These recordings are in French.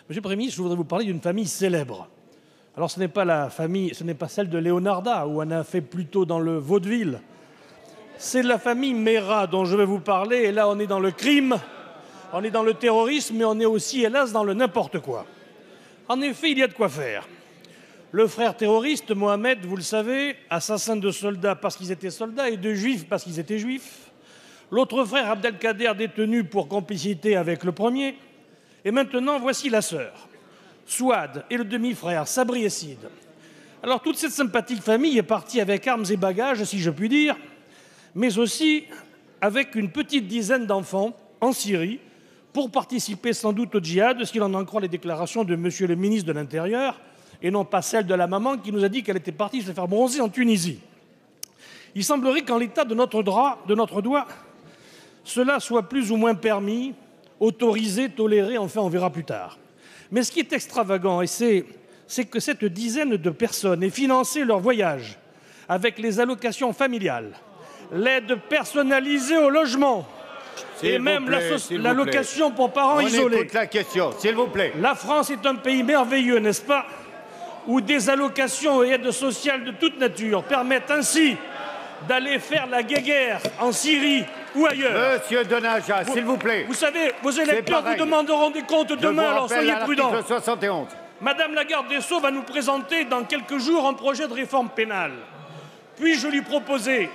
Monsieur le Premier ministre, je voudrais vous parler d'une famille célèbre. Alors, ce n'est pas celle de Leonarda, où on a fait plutôt dans le vaudeville. C'est la famille Mera dont je vais vous parler. Et là, on est dans le crime, on est dans le terrorisme, mais on est aussi, hélas, dans le n'importe quoi. En effet, il y a de quoi faire. Le frère terroriste, Mohamed, vous le savez, assassin de soldats parce qu'ils étaient soldats et de juifs parce qu'ils étaient juifs. L'autre frère, Abdelkader, détenu pour complicité avec le premier. Et maintenant, voici la sœur, Souad, et le demi-frère, Sabri Essid. Alors, toute cette sympathique famille est partie avec armes et bagages, si je puis dire, mais aussi avec une petite dizaine d'enfants en Syrie pour participer sans doute au djihad, s'il en croit les déclarations de monsieur le ministre de l'Intérieur, et non pas celle de la maman qui nous a dit qu'elle était partie se faire bronzer en Tunisie. Il semblerait qu'en l'état de notre droit, cela soit plus ou moins permis, autorisé, toléré, enfin on verra plus tard. Mais ce qui est extravagant, c'est que cette dizaine de personnes ait financé leur voyage avec les allocations familiales, l'aide personnalisée au logement et même l'allocation pour parents isolés. On écoute la question, s'il vous plaît. La France est un pays merveilleux, n'est-ce pas, où des allocations et aides sociales de toute nature permettent ainsi d'aller faire la guéguerre en Syrie ou ailleurs. Monsieur Denaja, s'il vous plaît. Vous savez, vos électeurs vous demanderont des comptes demain, alors soyez prudents. 71. Madame la garde des Sceaux va nous présenter dans quelques jours un projet de réforme pénale. Puis-je lui proposer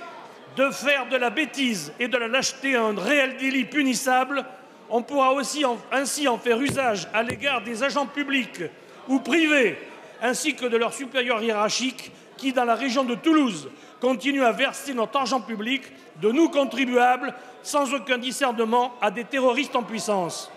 de faire de la bêtise et de la lâcheté un réel délit punissable? On pourra aussi ainsi en faire usage à l'égard des agents publics ou privés, ainsi que de leurs supérieurs hiérarchiques qui, dans la région de Toulouse, continuent à verser notre argent public de nous contribuables sans aucun discernement à des terroristes en puissance.